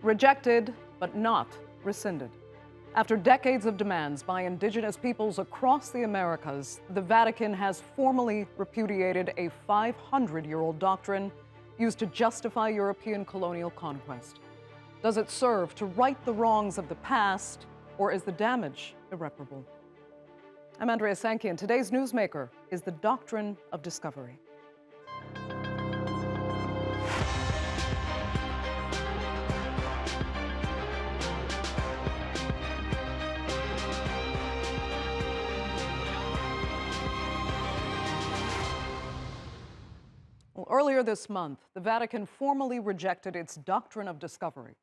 Rejected, but not rescinded. After decades of demands by indigenous peoples across the Americas, the Vatican has formally repudiated a 500-year-old doctrine used to justify European colonial conquest. Does it serve to right the wrongs of the past, or is the damage irreparable? I'm Andrea Sankey, and today's newsmaker is the Doctrine of Discovery. Earlier this month, the Vatican formally rejected its Doctrine of Discovery.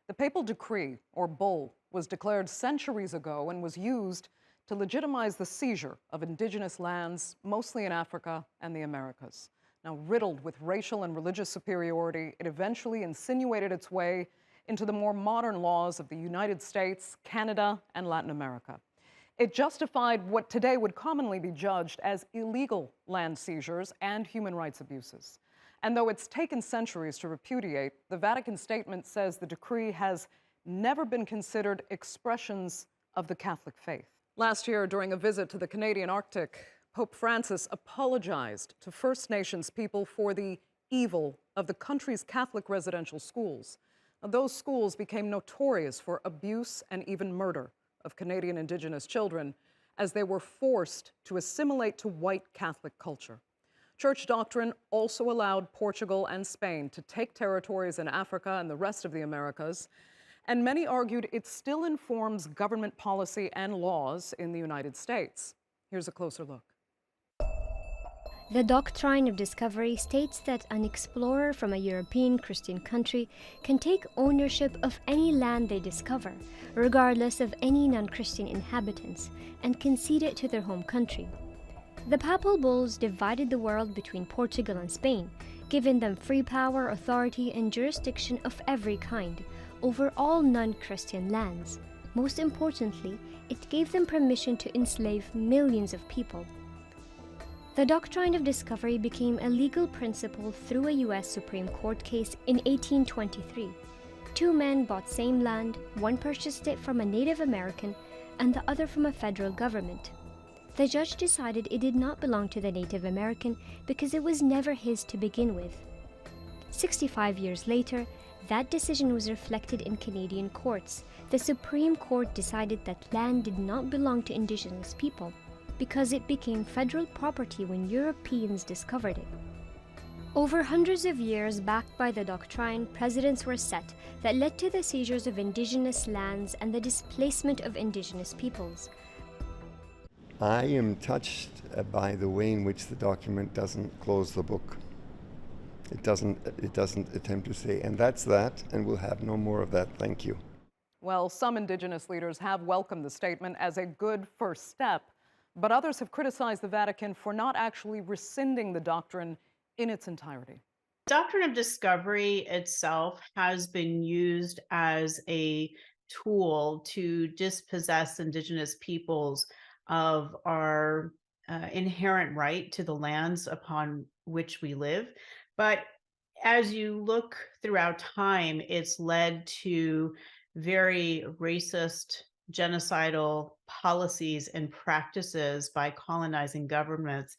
The papal decree, or bull, was declared centuries ago and was used to legitimize the seizure of indigenous lands, mostly in Africa and the Americas. Now, riddled with racial and religious superiority, it eventually insinuated its way into the more modern laws of the United States, Canada, and Latin America. It justified what today would commonly be judged as illegal land seizures and human rights abuses. And though it's taken centuries to repudiate, the Vatican statement says the decree has never been considered expressions of the Catholic faith. Last year, during a visit to the Canadian Arctic, Pope Francis apologized to First Nations people for the evil of the country's Catholic residential schools. Now, those schools became notorious for abuse and even murder of Canadian Indigenous children as they were forced to assimilate to white Catholic culture. Church doctrine also allowed Portugal and Spain to take territories in Africa and the rest of the Americas, and many argued it still informs government policy and laws in the United States. Here's a closer look. The Doctrine of Discovery states that an explorer from a European Christian country can take ownership of any land they discover, regardless of any non-Christian inhabitants, and concede it to their home country. The papal bulls divided the world between Portugal and Spain, giving them free power, authority, and jurisdiction of every kind over all non-Christian lands. Most importantly, it gave them permission to enslave millions of people. The Doctrine of Discovery became a legal principle through a U.S. Supreme Court case in 1823. Two men bought same land, one purchased it from a Native American and the other from a federal government. The judge decided it did not belong to the Native American because it was never his to begin with. 65 years later, that decision was reflected in Canadian courts. The Supreme Court decided that land did not belong to Indigenous people because it became federal property when Europeans discovered it. Over hundreds of years, backed by the doctrine, precedents were set that led to the seizures of Indigenous lands and the displacement of Indigenous peoples. I am touched by the way in which the document doesn't close the book. It doesn't attempt to say, and that's that, and we'll have no more of that, thank you. Well, some Indigenous leaders have welcomed the statement as a good first step, but others have criticized the Vatican for not actually rescinding the doctrine in its entirety. Doctrine of Discovery itself has been used as a tool to dispossess Indigenous peoples of our inherent right to the lands upon which we live. But as you look throughout time, it's led to very racist, genocidal policies and practices by colonizing governments.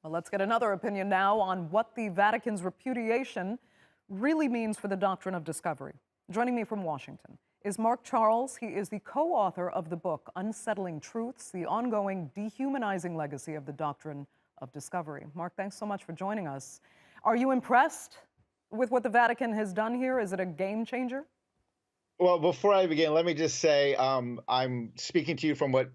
Well, let's get another opinion now on what the Vatican's repudiation really means for the Doctrine of Discovery. Joining me from Washington is Mark Charles. He is the co-author of the book, Unsettling Truths, the ongoing dehumanizing legacy of the Doctrine of Discovery. Mark, thanks so much for joining us. Are you impressed with what the Vatican has done here? Is it a game changer? Well, before I begin, let me just say I'm speaking to you from what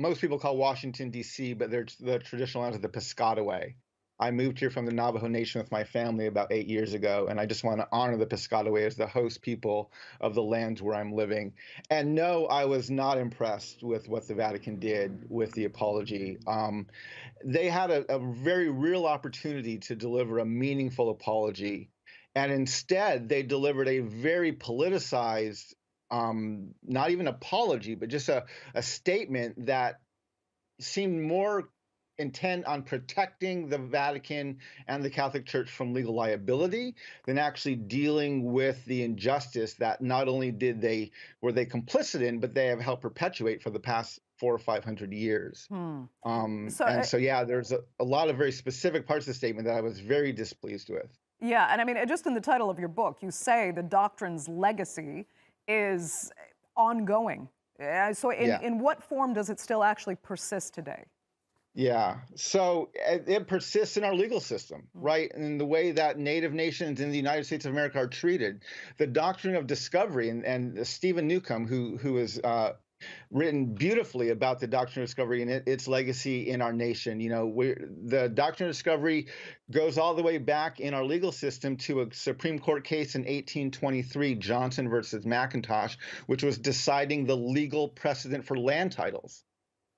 most people call Washington, D.C., but they're the traditional lands of the Piscataway. I moved here from the Navajo Nation with my family about 8 years ago, and I just want to honor the Piscataway as the host people of the lands where I'm living. And no, I was not impressed with what the Vatican did with the apology. They had a very real opportunity to deliver a meaningful apology, and instead they delivered a very politicized, not even apology, but just a statement that seemed more intent on protecting the Vatican and the Catholic Church from legal liability than actually dealing with the injustice that not only were they complicit in, but they have helped perpetuate for the past 400 or 500 years. So yeah, there's a lot of very specific parts of the statement that I was very displeased with. Yeah, and I mean, just in the title of your book, you say the doctrine's legacy is ongoing. So in what form does it still actually persist today? Yeah, so it persists in our legal system, right? And the way that Native nations in the United States of America are treated. The Doctrine of Discovery, and Stephen Newcomb, who is written beautifully about the Doctrine of Discovery and its legacy in our nation. You know, the Doctrine of Discovery goes all the way back in our legal system to a Supreme Court case in 1823, Johnson versus McIntosh, which was deciding the legal precedent for land titles.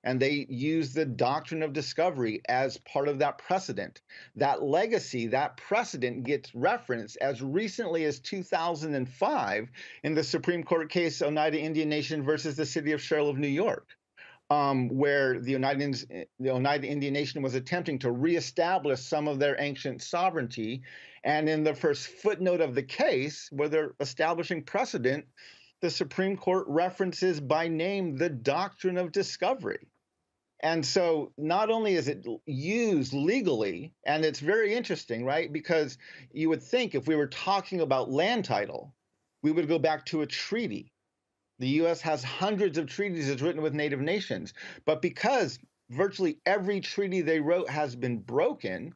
And they used the Doctrine of Discovery as part of that precedent. That legacy, that precedent gets referenced as recently as 2005 in the Supreme Court case Oneida Indian Nation versus the city of Charlotte, New York, where the Oneida Indian Nation was attempting to reestablish some of their ancient sovereignty. And in the first footnote of the case, where they're establishing precedent, the Supreme Court references by name the Doctrine of Discovery. And so not only is it used legally, and it's very interesting, right? Because you would think if we were talking about land title, we would go back to a treaty. The U.S. has hundreds of treaties it's written with Native nations. But because virtually every treaty they wrote has been broken,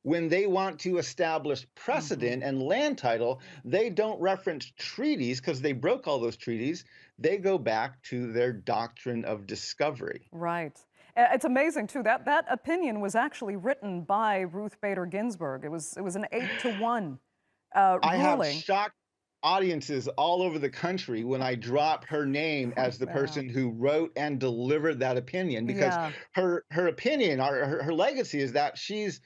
when they want to establish precedent and land title, they don't reference treaties because they broke all those treaties. They go back to their Doctrine of Discovery. Right. It's amazing too. That opinion was actually written by Ruth Bader Ginsburg. It was an 8-1 ruling. I have shocked audiences all over the country when I drop her name as the person who wrote and delivered that opinion, because her opinion, her legacy is that she's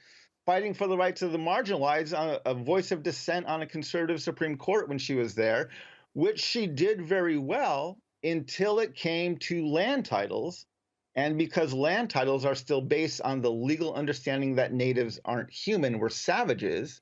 fighting for the rights of the marginalized, a voice of dissent on a conservative Supreme Court when she was there, which she did very well until it came to land titles. And because land titles are still based on the legal understanding that natives aren't human, we're savages,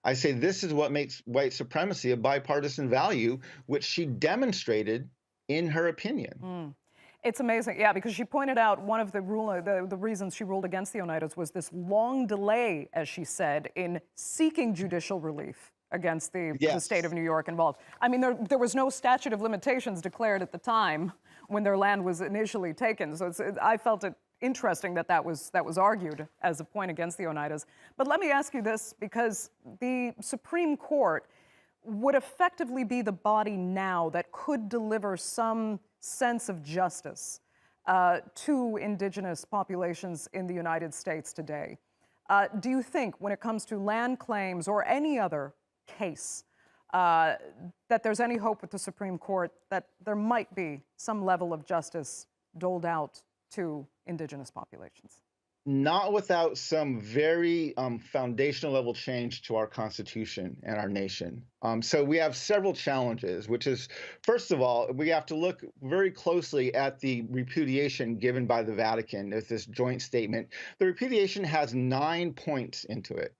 I say this is what makes white supremacy a bipartisan value, which she demonstrated in her opinion. It's amazing, yeah, because she pointed out one of the reasons she ruled against the Oneidas was this long delay, as she said, in seeking judicial relief against the state of New York involved. I mean, there was no statute of limitations declared at the time when their land was initially taken. So I felt it interesting that was argued as a point against the Oneidas. But let me ask you this, because the Supreme Court would effectively be the body now that could deliver some sense of justice to indigenous populations in the United States today. Do you think, when it comes to land claims or any other case, that there's any hope with the Supreme Court that there might be some level of justice doled out to indigenous populations? Not without some very foundational level change to our Constitution and our nation. So we have several challenges, which is, first of all, we have to look very closely at the repudiation given by the Vatican as this joint statement. The repudiation has 9 points into it.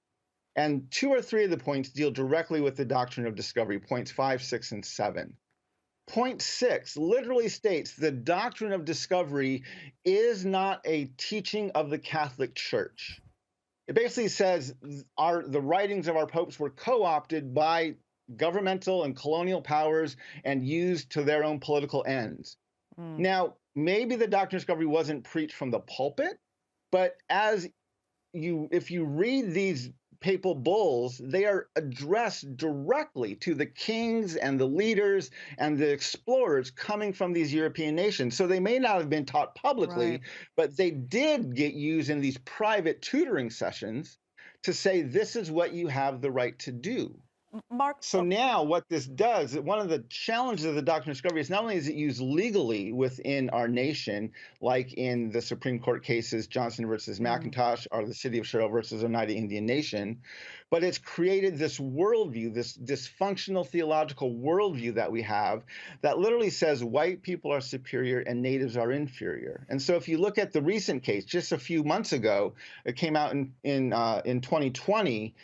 And 2 or 3 of the points deal directly with the Doctrine of Discovery, points 5, 6, and 7. Point 6 literally states the Doctrine of Discovery is not a teaching of the Catholic Church. It basically says the writings of our popes were co-opted by governmental and colonial powers and used to their own political ends. Now, maybe the Doctrine of Discovery wasn't preached from the pulpit, but if you read these papal bulls, they are addressed directly to the kings and the leaders and the explorers coming from these European nations. So they may not have been taught publicly, but they did get used in these private tutoring sessions to say, this is what you have the right to do. Mark, So now what this does, one of the challenges of the Doctrine of Discovery is not only is it used legally within our nation, like in the Supreme Court cases, Johnson versus McIntosh, or the City of Sherrill versus Oneida Indian Nation, but it's created this worldview, this dysfunctional theological worldview that we have that literally says white people are superior and natives are inferior. And so if you look at the recent case, just a few months ago, it came out in 2020,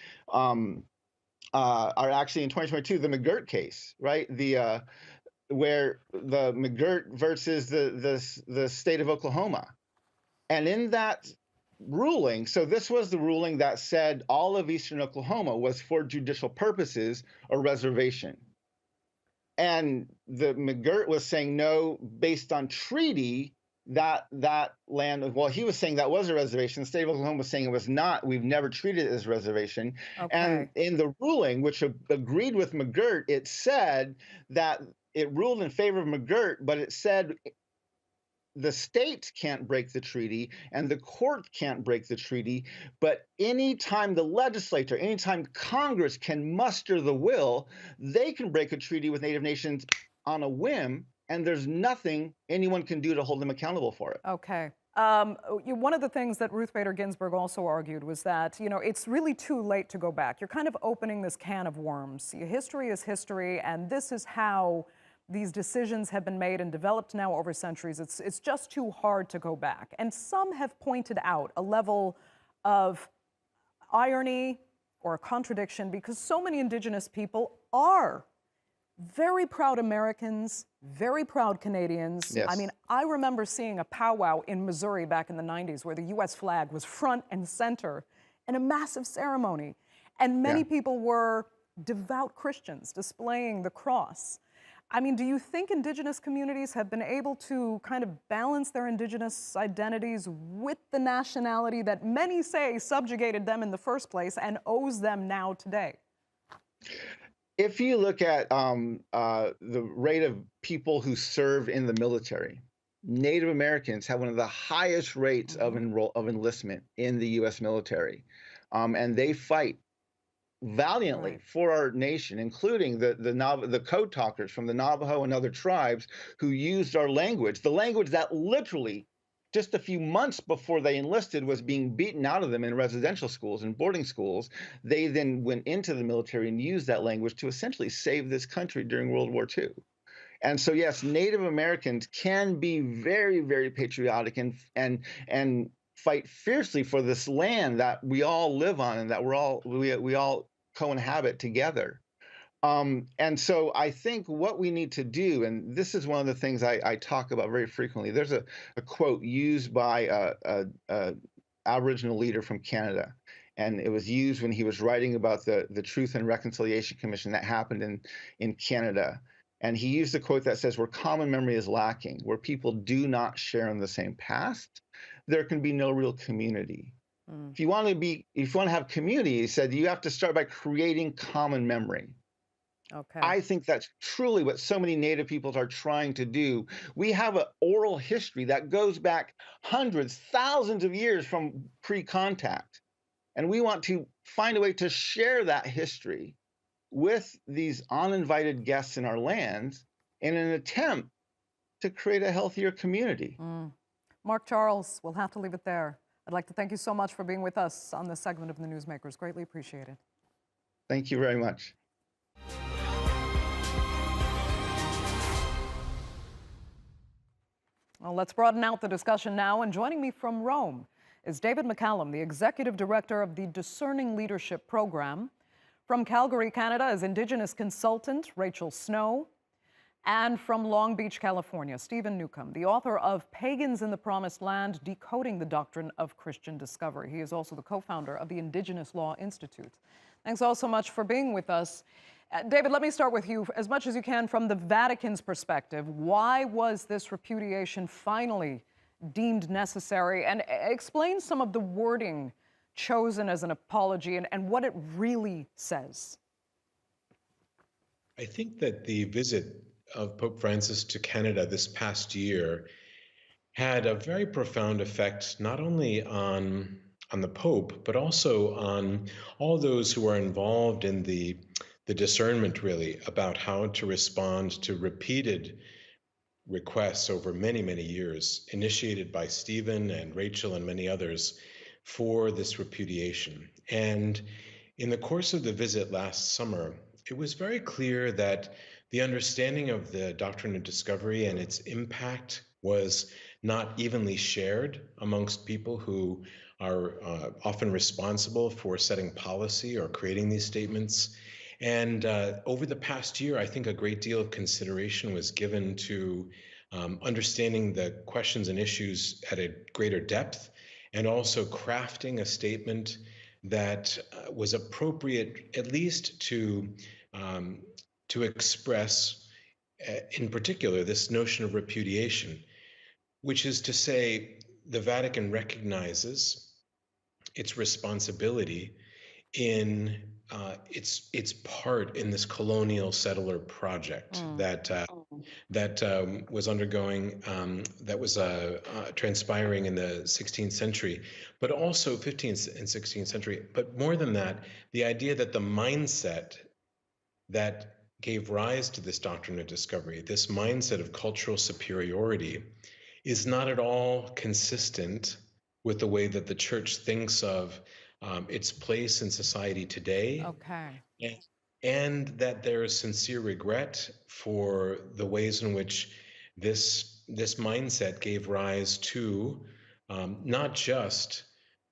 are actually in 2022, the McGirt case, right? The where the McGirt versus the state of Oklahoma, and in that ruling, so this was the ruling that said all of eastern Oklahoma was for judicial purposes a reservation, and the McGirt was saying no, based on treaty. That land, well, he was saying that was a reservation. The state of Oklahoma was saying it was not. We've never treated it as a reservation. okay. And in the ruling, which agreed with McGirt, it said that it ruled in favor of McGirt, but it said the state can't break the treaty and the court can't break the treaty. But anytime the legislature, anytime Congress can muster the will, they can break a treaty with Native nations on a whim. And there's nothing anyone can do to hold them accountable for it. Okay. One of the things that Ruth Bader Ginsburg also argued was that, it's really too late to go back. You're kind of opening this can of worms. History is history, and this is how these decisions have been made and developed now over centuries. It's just too hard to go back. And some have pointed out a level of irony or a contradiction because so many Indigenous people are very proud Americans, very proud Canadians. Yes. I mean, I remember seeing a powwow in Missouri back in the 90s where the US flag was front and center in a massive ceremony. And many people were devout Christians displaying the cross. I mean, do you think Indigenous communities have been able to kind of balance their Indigenous identities with the nationality that many say subjugated them in the first place and owes them now today? If you look at the rate of people who serve in the military, Native Americans have one of the highest rates of enlistment in the U.S. military, and they fight valiantly for our nation, including the code talkers from the Navajo and other tribes who used our language, the language that literally just a few months before they enlisted was being beaten out of them in residential schools and boarding schools. They then went into the military and used that language to essentially save this country during World War II. And so, yes, Native Americans can be very, very patriotic and fight fiercely for this land that we all live on and that we all co-inhabit together. And so I think what we need to do, and this is one of the things I talk about very frequently, there's a quote used by a Aboriginal leader from Canada, and it was used when he was writing about the Truth and Reconciliation Commission that happened in Canada. And he used a quote that says, where common memory is lacking, where people do not share in the same past, there can be no real community. If you want to have community, he said, you have to start by creating common memory. Okay. I think that's truly what so many Native peoples are trying to do. We have an oral history that goes back hundreds, thousands of years from pre-contact. And we want to find a way to share that history with these uninvited guests in our lands in an attempt to create a healthier community. Mark Charles, we'll have to leave it there. I'd like to thank you so much for being with us on this segment of the Newsmakers. Greatly appreciated. Thank you very much. Well, let's broaden out the discussion now. And joining me from Rome is David McCallum, the Executive Director of the Discerning Leadership Program. From Calgary, Canada is Indigenous consultant Rachel Snow. And from Long Beach, California, Stephen Newcomb, the author of Pagans in the Promised Land, Decoding the Doctrine of Christian Discovery. He is also the co-founder of the Indigenous Law Institute. Thanks all so much for being with us. David, let me start with you as much as you can from the Vatican's perspective. Why was this repudiation finally deemed necessary? And explain some of the wording chosen as an apology and what it really says. I think that the visit of Pope Francis to Canada this past year had a very profound effect, not only on the Pope, but also on all those who are involved in the the discernment really about how to respond to repeated requests over many, many years, initiated by Stephen and Rachel and many others, for this repudiation. And in the course of the visit last summer, it was very clear that the understanding of the Doctrine of Discovery and its impact was not evenly shared amongst people who are often responsible for setting policy or creating these statements. And over the past year, I think a great deal of consideration was given to understanding the questions and issues at a greater depth, and also crafting a statement that was appropriate, at least to express, in particular, this notion of repudiation, which is to say, the Vatican recognizes its responsibility in its part in this colonial settler project that was undergoing, that was transpiring in the 16th century, but also 15th and 16th century. But more than that, the idea that the mindset that gave rise to this doctrine of discovery, this mindset of cultural superiority, is not at all consistent with the way that the church thinks of its place in society today. Okay. And that there is sincere regret for the ways in which this mindset gave rise to not just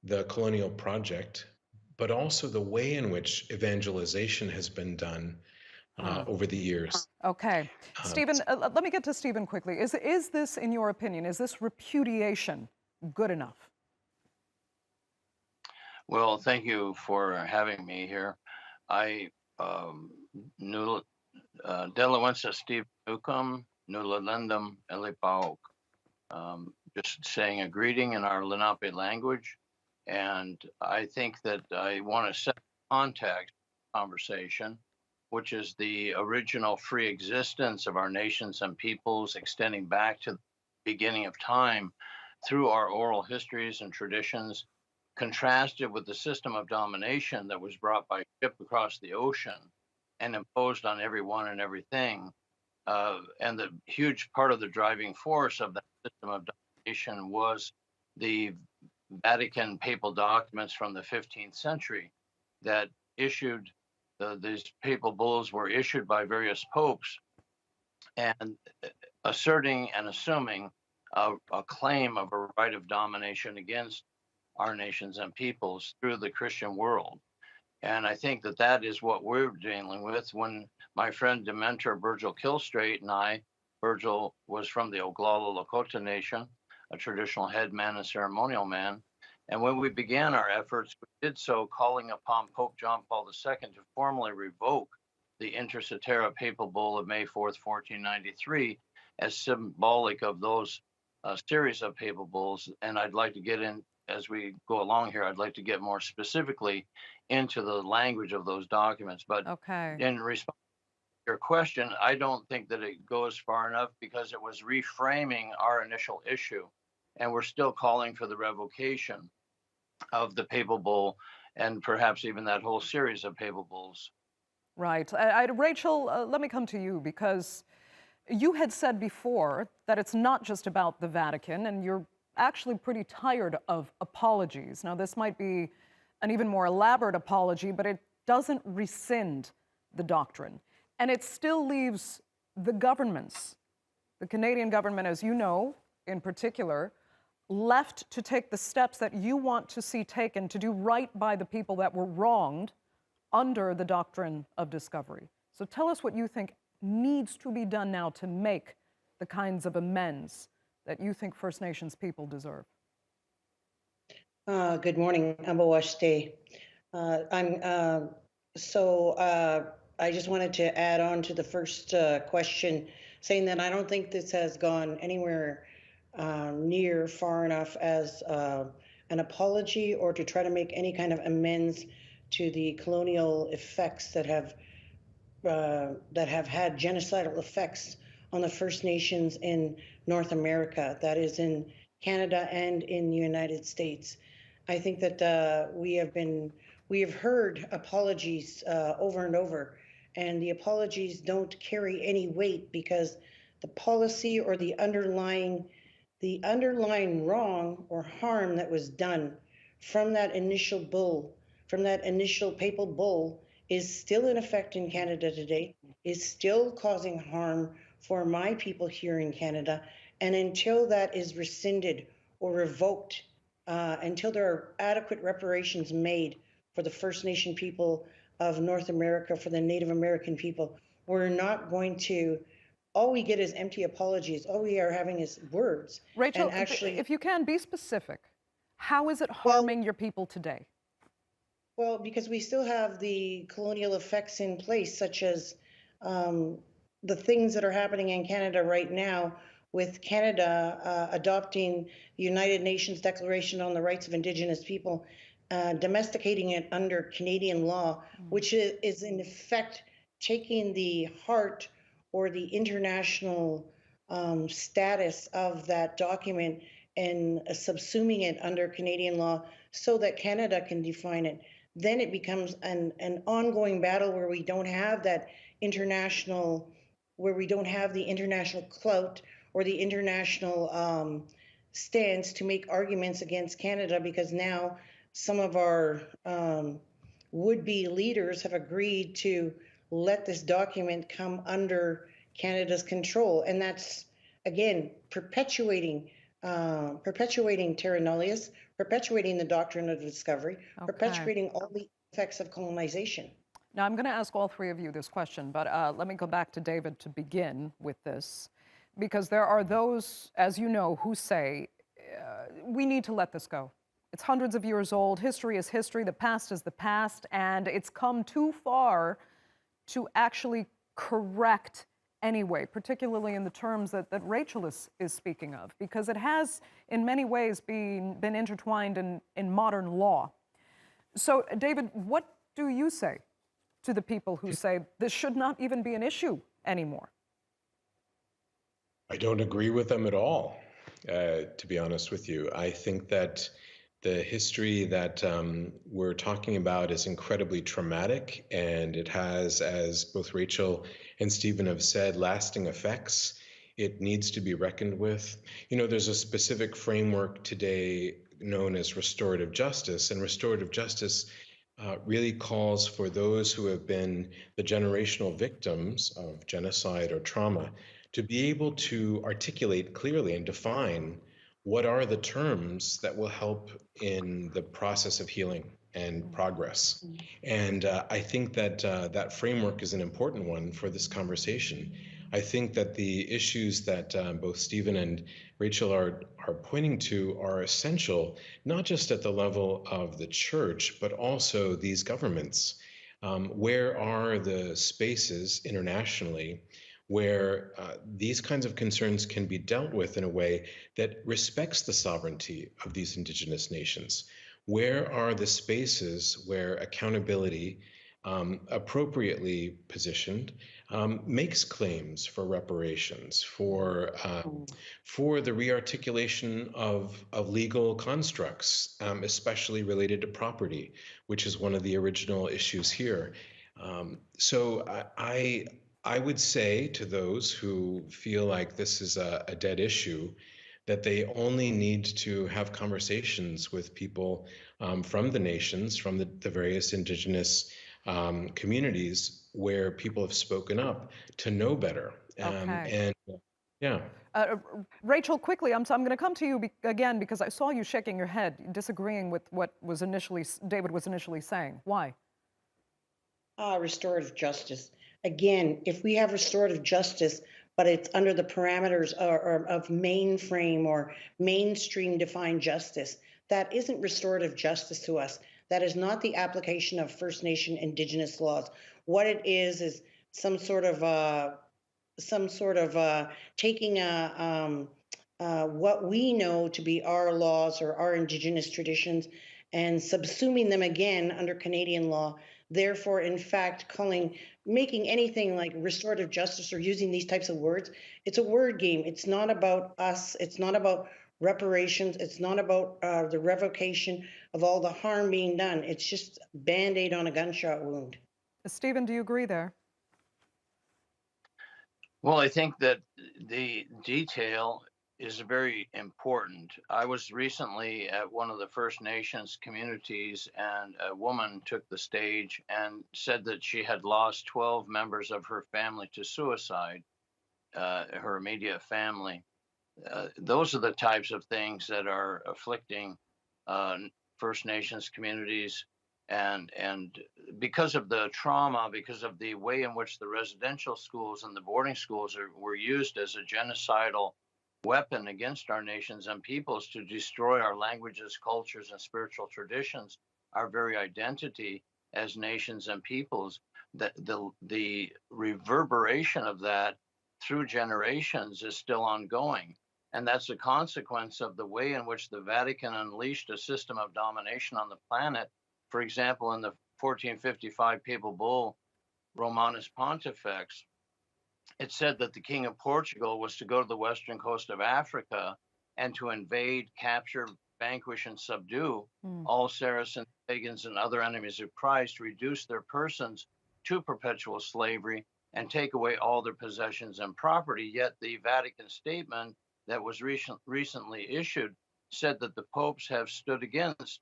the colonial project, but also the way in which evangelization has been done over the years. Okay. Stephen, let me get to Stephen quickly. Is this, in your opinion, is this repudiation good enough? Well, thank you for having me here. I knew Delawensa Steve Newcomb, Nulalendum Elipaok. Just saying a greeting in our Lenape language. And I think that I want to set context conversation, which is the original free existence of our nations and peoples extending back to the beginning of time through our oral histories and traditions, contrasted with the system of domination that was brought by ship across the ocean and imposed on everyone and everything. And the huge part of the driving force of that system of domination was the Vatican papal documents from the 15th century that issued, these papal bulls were issued by various popes and asserting and assuming a claim of a right of domination against our nations and peoples through the Christian world. And I think that that is what we're dealing with. When my friend Dementor Virgil Killstraight and I, Virgil was from the Oglala Lakota Nation, a traditional headman and ceremonial man. And when we began our efforts, we did so calling upon Pope John Paul II to formally revoke the Inter Caetera papal bull of May 4th, 1493, as symbolic of those series of papal bulls. And I'd like to get in, as we go along here, I'd like to get more specifically into the language of those documents. But in response to your question, I don't think that it goes far enough, because it was reframing our initial issue. And we're still calling for the revocation of the papal bull and perhaps even that whole series of papal bulls. Right. Rachel, let me come to you, because you had said before that it's not just about the Vatican, and you're actually pretty tired of apologies. Now, this might be an even more elaborate apology, but it doesn't rescind the doctrine. And it still leaves the governments, the Canadian government, as you know, in particular, left to take the steps that you want to see taken to do right by the people that were wronged under the Doctrine of Discovery. So tell us what you think needs to be done now to make the kinds of amends that you think First Nations people deserve. Good morning, Ambawashte. I just wanted to add on to the first question, saying that I don't think this has gone anywhere near far enough as an apology or to try to make any kind of amends to the colonial effects that have had genocidal effects on the First Nations in North America, that is in Canada and in the United States. I think that we have heard apologies over and over, and the apologies don't carry any weight because the policy or the underlying wrong or harm that was done from that initial bull, from that initial papal bull, is still in effect in Canada today, is still causing harm for my people here in Canada. And until that is rescinded or revoked, until there are adequate reparations made for the First Nation people of North America, for the Native American people, we're not going to, all we get is empty apologies. All we are having is words. Rachel, and actually, if you can, be specific. How is it Well- harming your people today? Well, because we still have the colonial effects in place, such as the things that are happening in Canada right now, with Canada adopting the United Nations Declaration on the Rights of Indigenous People, domesticating it under Canadian law, which is in effect taking the heart or the international status of that document and subsuming it under Canadian law so that Canada can define it. Then it becomes an ongoing battle where we don't have that international, where we don't have the international clout or the international stance to make arguments against Canada, because now some of our would-be leaders have agreed to let this document come under Canada's control. And that's, again, perpetuating terra nullius, perpetuating the doctrine of discovery, perpetuating all the effects of colonization. Now, I'm going to ask all three of you this question, but let me go back to David to begin with this, because there are those, as you know, who say, we need to let this go. It's hundreds of years old. History is history. The past is the past. And it's come too far to actually correct anyway, particularly in the terms that Rachel is speaking of, because it has in many ways been intertwined in modern law. So, David, what do you say to the people who say this should not even be an issue anymore? I don't agree with them at all, to be honest with you. I think that the history that we're talking about is incredibly traumatic, and it has, as both Rachel and Stephen have said, lasting effects. It needs to be reckoned with. You know, there's a specific framework today known as restorative justice, and restorative justice really calls for those who have been the generational victims of genocide or trauma to be able to articulate clearly and define what are the terms that will help in the process of healing and progress. And I think that that framework is an important one for this conversation. I think that the issues that both Stephen and Rachel are pointing to are essential, not just at the level of the church, but also these governments. Where are the spaces internationally where these kinds of concerns can be dealt with in a way that respects the sovereignty of these Indigenous nations? Where are the spaces where accountability, appropriately positioned, makes claims for reparations, for the rearticulation of legal constructs, especially related to property, which is one of the original issues here. So I would say to those who feel like this is a dead issue that they only need to have conversations with people from the nations, from the various Indigenous communities where people have spoken up to know better. And yeah. Rachel, quickly, I'm going to come to you again because I saw you shaking your head, disagreeing with what was David was initially saying. Why? Restorative justice. Again, if we have restorative justice, but it's under the parameters of mainframe or mainstream defined justice, that isn't restorative justice to us. That is not the application of First Nation Indigenous laws. What it is some sort of taking what we know to be our laws or our Indigenous traditions and subsuming them again under Canadian law. Therefore, in fact, making anything like restorative justice or using these types of words, it's a word game. It's not about us. It's not about reparations. It's not about the revocation of all the harm being done. It's just Band-Aid on a gunshot wound. Stephen, do you agree there? Well, I think that the detail is very important. I was recently at one of the First Nations communities, and a woman took the stage and said that she had lost 12 members of her family to suicide, her immediate family. Those are the types of things that are afflicting uh, First Nations communities, and because of the trauma, because of the way in which the residential schools and the boarding schools were used as a genocidal weapon against our nations and peoples to destroy our languages, cultures, and spiritual traditions, our very identity as nations and peoples. The reverberation of that through generations is still ongoing. And that's a consequence of the way in which the Vatican unleashed a system of domination on the planet. For example, in the 1455 papal bull Romanus Pontifex, it said that the King of Portugal was to go to the western coast of Africa and to invade, capture, vanquish, and subdue all Saracens, pagans, and other enemies of Christ, reduce their persons to perpetual slavery, and take away all their possessions and property. Yet the Vatican statement that was recently issued said that the popes have stood against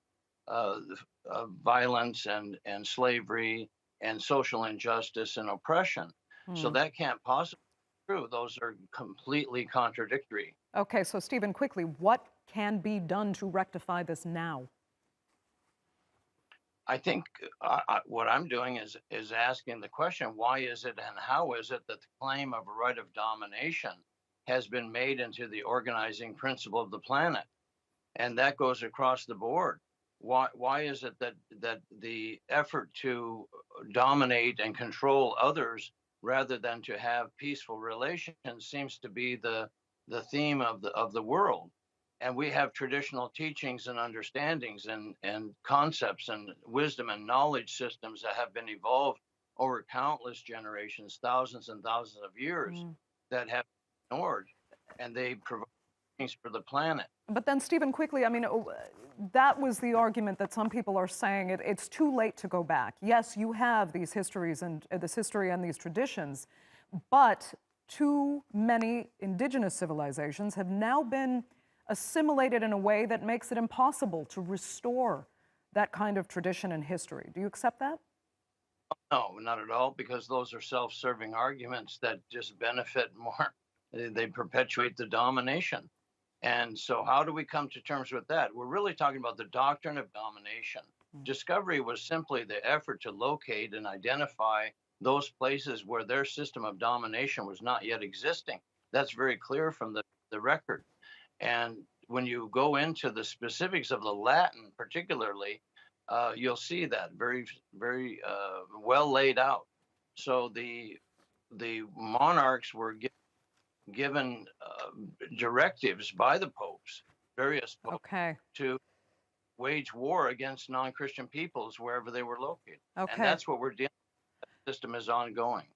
violence and slavery and social injustice and oppression. So that can't possibly be true. Those are completely contradictory. Okay, so Stephen, quickly, what can be done to rectify this now? I think what I'm doing is asking the question, why is it and how is it that the claim of a right of domination has been made into the organizing principle of the planet? And that goes across the board. Why is it that the effort to dominate and control others rather than to have peaceful relations seems to be the theme of the world? And we have traditional teachings and understandings and concepts and wisdom and knowledge systems that have been evolved over countless generations, thousands and thousands of years, that have been ignored, and they provide things for the planet. But then, Stephen, quickly, I mean, that was the argument that some people are saying it's too late to go back. Yes, you have these histories and this history and these traditions, but too many indigenous civilizations have now been assimilated in a way that makes it impossible to restore that kind of tradition and history. Do you accept that? No, not at all, because those are self-serving arguments that just benefit more. They perpetuate the domination. And so how do we come to terms with that? We're really talking about the doctrine of domination. Discovery was simply the effort to locate and identify those places where their system of domination was not yet existing. That's very clear from the record. And when you go into the specifics of the Latin, particularly, you'll see that very, very well laid out. So the monarchs were given directives by the popes, various popes, to wage war against non-Christian peoples wherever they were located. And that's what we're dealing with. The system is ongoing.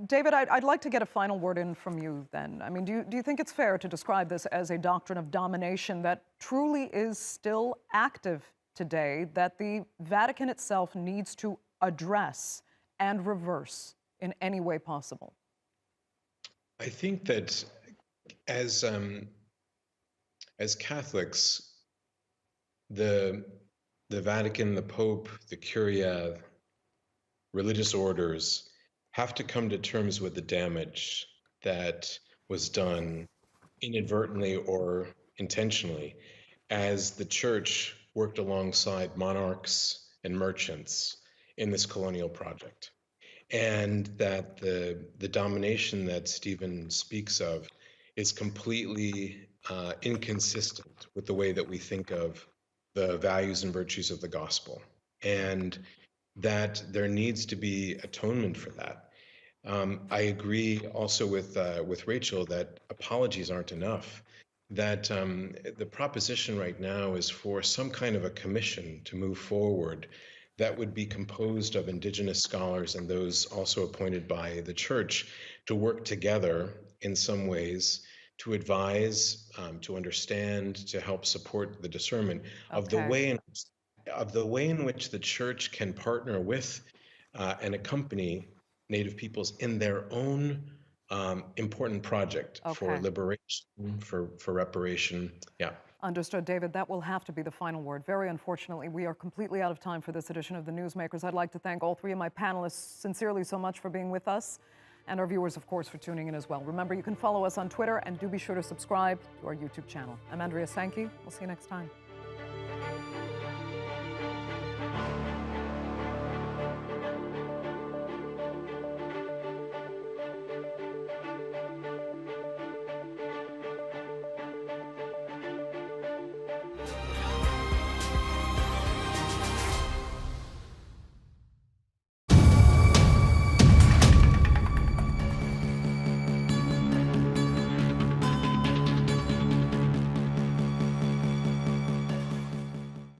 David, I'd like to get a final word in from you then. I mean, do you think it's fair to describe this as a doctrine of domination that truly is still active today, that the Vatican itself needs to address and reverse in any way possible? I think that as Catholics, the Vatican, the Pope, the Curia, religious orders have to come to terms with the damage that was done inadvertently or intentionally as the church worked alongside monarchs and merchants in this colonial project. And that the domination that Stephen speaks of is completely inconsistent with the way that we think of the values and virtues of the gospel, and that there needs to be atonement for that. I agree also with Rachel that apologies aren't enough, that the proposition right now is for some kind of a commission to move forward that would be composed of Indigenous scholars and those also appointed by the church to work together in some ways to advise, to understand, to help support the discernment of the way in which the church can partner with and accompany Native peoples in their own important project for Okay. liberation, for reparation. Yeah. Understood, David. That will have to be the final word. Very unfortunately, we are completely out of time for this edition of the Newsmakers. I'd like to thank all three of my panelists sincerely so much for being with us, and our viewers, of course, for tuning in as well. Remember, you can follow us on Twitter, and do be sure to subscribe to our YouTube channel. I'm Andrea Sankey. We'll see you next time.